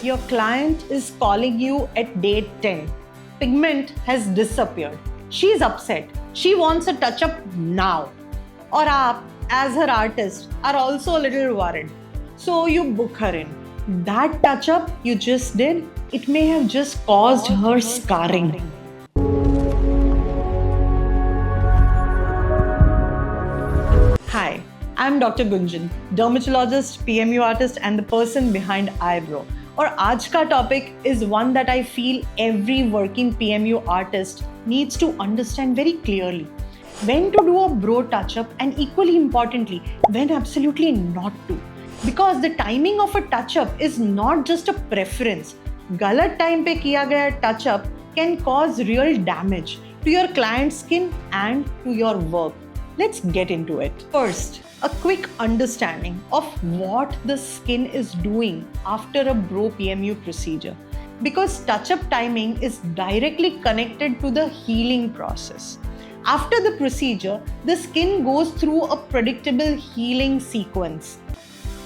Your client is calling you at day 10. Pigment has disappeared. She's upset. She wants a touch-up now. Or aap, as her artist, are also a little worried. So you book her in. That touch-up you just did, it may have just caused her scarring. Hi, I'm Dr. Gunjan, dermatologist, PMU artist, and the person behind Eyebrow. और आज का topic is one that I feel every working PMU artist needs to understand very clearly. When to do a brow touch-up, and equally importantly, when absolutely not to. Because the timing of a touch-up is not just a preference. गलत time पे किया गया touch-up can cause real damage to your client's skin and to your work. Let's get into it. First, a quick understanding of what the skin is doing after a brow PMU procedure. Because touch-up timing is directly connected to the healing process. After the procedure, the skin goes through a predictable healing sequence.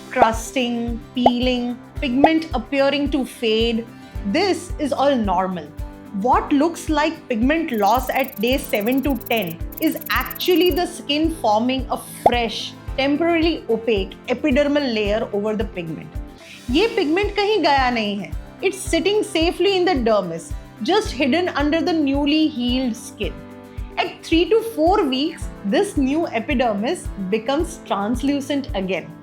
Crusting, peeling, pigment appearing to fade. This is all normal. What looks like pigment loss at day 7 to 10 is actually the skin forming a fresh, temporarily opaque epidermal layer over the pigment. ये pigment कहीं गया नहीं है. It's sitting safely in the dermis, just hidden under the newly healed skin. At 3 to 4 weeks, this new epidermis becomes translucent again.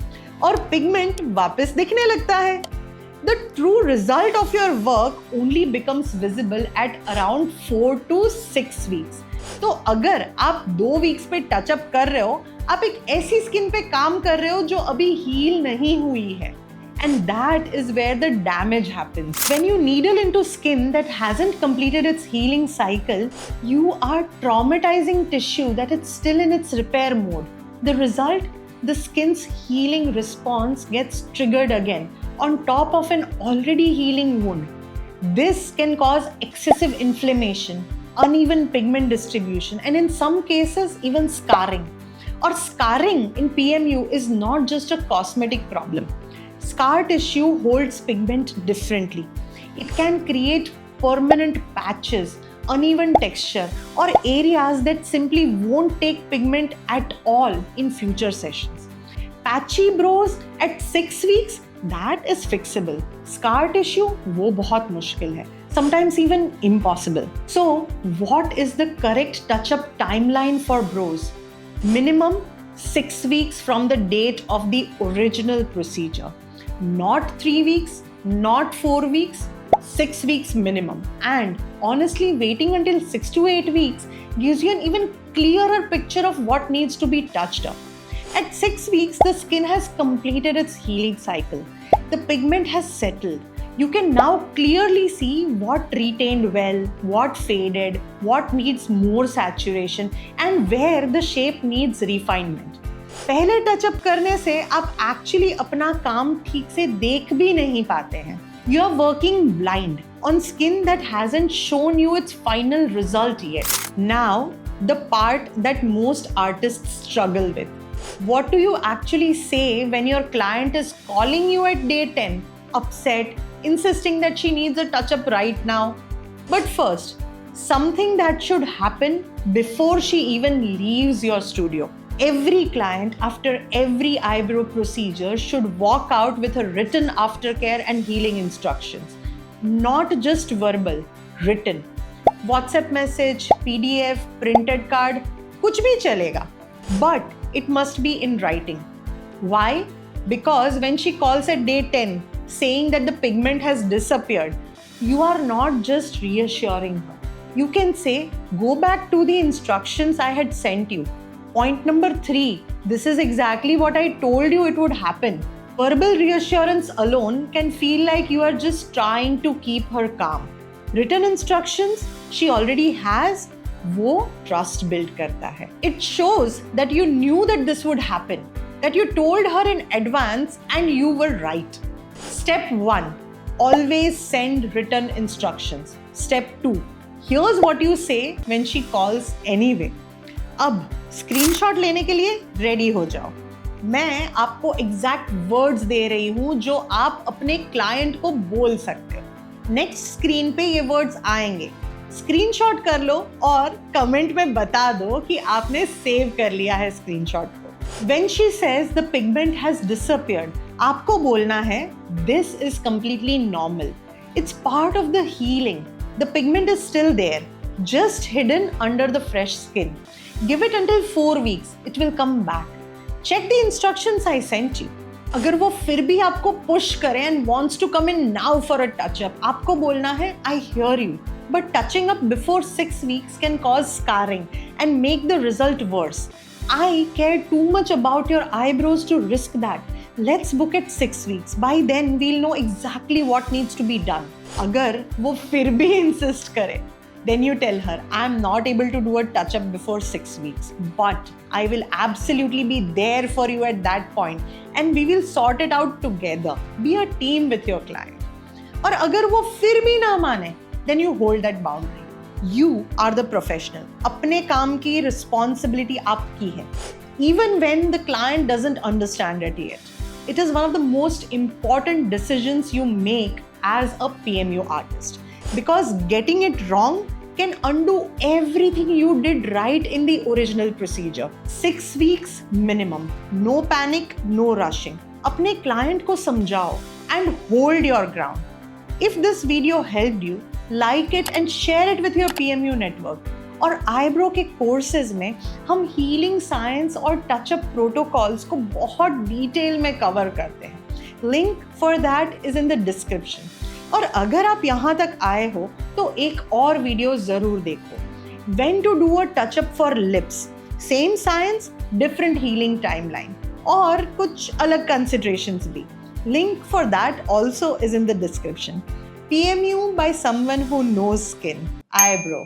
और pigment वापस दिखने लगता है. The true result of your work only becomes visible at around 4 to 6 weeks. तो अगर आप 2 weeks पे touch-up कर रहे हो, आप एक ऐसी स्किन पे काम कर रहे हो जो अभी हील नहीं हुई है. And that is where the damage happens. When you needle into skin that hasn't completed its healing cycle, you are traumatizing tissue that is still in its repair mode. The result? The skin's healing response gets triggered again on top of an already healing wound. This can cause excessive inflammation, uneven pigment distribution, and in some cases, even scarring. Or scarring in PMU is not just a cosmetic problem. Scar tissue holds pigment differently. It can create permanent patches, uneven texture, or areas that simply won't take pigment at all in future sessions. Patchy brows at 6 weeks, that is fixable. Scar tissue, वो बहुत मुश्किल है. Sometimes even impossible. So, what is the correct touch-up timeline for brows? Minimum 6 weeks from the date of the original procedure. Not 3 weeks, not 4 weeks, 6 weeks minimum. And honestly, waiting until 6 to 8 weeks gives you an even clearer picture of what needs to be touched up. At 6 weeks, the skin has completed its healing cycle. The pigment has settled. You can now clearly see what retained well, what faded, what needs more saturation, and where the shape needs refinement. पहले touch-up करने से आप actually अपना काम ठीक से देख भी नहीं पाते हैं. You are working blind on skin that hasn't shown you its final result yet. Now, the part that most artists struggle with. What do you actually say when your client is calling you at day 10, upset, insisting that she needs a touch-up right now? But first, something that should happen before she even leaves your studio. Every client after every eyebrow procedure should walk out with a written aftercare and healing instructions. Not just verbal, written. WhatsApp message, PDF, printed card, कुछ भी चलेगा. But it must be in writing. Why? Because when she calls at day 10 saying that the pigment has disappeared, you are not just reassuring her. You can say, go back to the instructions I had sent you. Point number 3, this is exactly what I told you it would happen. Verbal reassurance alone can feel like you are just trying to keep her calm. Written instructions she already has, वो trust build करता है. It shows that you knew that this would happen, that you told her in advance and you were right. Step 1, always send written instructions. Step 2, here's what you say when she calls anyway. अब screenshot लेने के लिए ready हो जाओ. मैं आपको exact words दे रही हूँ जो आप अपने क्लाइंट को बोल सकते हो। नेक्स्ट स्क्रीन पे ये वर्ड्स आएंगे, स्क्रीनशॉट कर लो और कमेंट में बता दो कि आपने सेव कर लिया है स्क्रीनशॉट को। When she says the pigment has disappeared, आपको बोलना है this is completely normal. It's part of the healing. The pigment is still there, just hidden under the fresh skin. Give it until 4 weeks. It will come back. Check the instructions I sent you. अगर वो फिर भी आपको push करे and wants to come in now for a touch-up, आपको बोलना है I hear you, but touching up before 6 weeks can cause scarring and make the result worse. I care too much about your eyebrows to risk that. Let's book it 6 weeks. By then we'll know exactly what needs to be done. अगर वो फिर भी insist करे, then you tell her, I'm not able to do a touch-up before 6 weeks, but I will absolutely be there for you at that point and we will sort it out together. Be a team with your client. और अगर वो फिर भी ना माने, then you hold that boundary. You are the professional. अपने काम की responsibility आपकी है. Even when the client doesn't understand it yet. It is one of the most important decisions you make as a PMU artist. Because getting it wrong can undo everything you did right in the original procedure. 6 weeks minimum. No panic, no rushing. अपने client को समझाओ and hold your ground. If this video helped you, like it and share it with your PMU network. और eyebrow के courses में हम healing science और touch-up protocols को बहुत डिटेल में कवर करते हैं। Link for that is in the description. और अगर आप यहाँ तक आए हो तो एक और वीडियो ज़रूर देखो, When to do a touch-up for lips, same science, different healing timeline, और कुछ अलग considerations भी। Link for that also is in the description. PMU by someone who knows skin, eyebrow.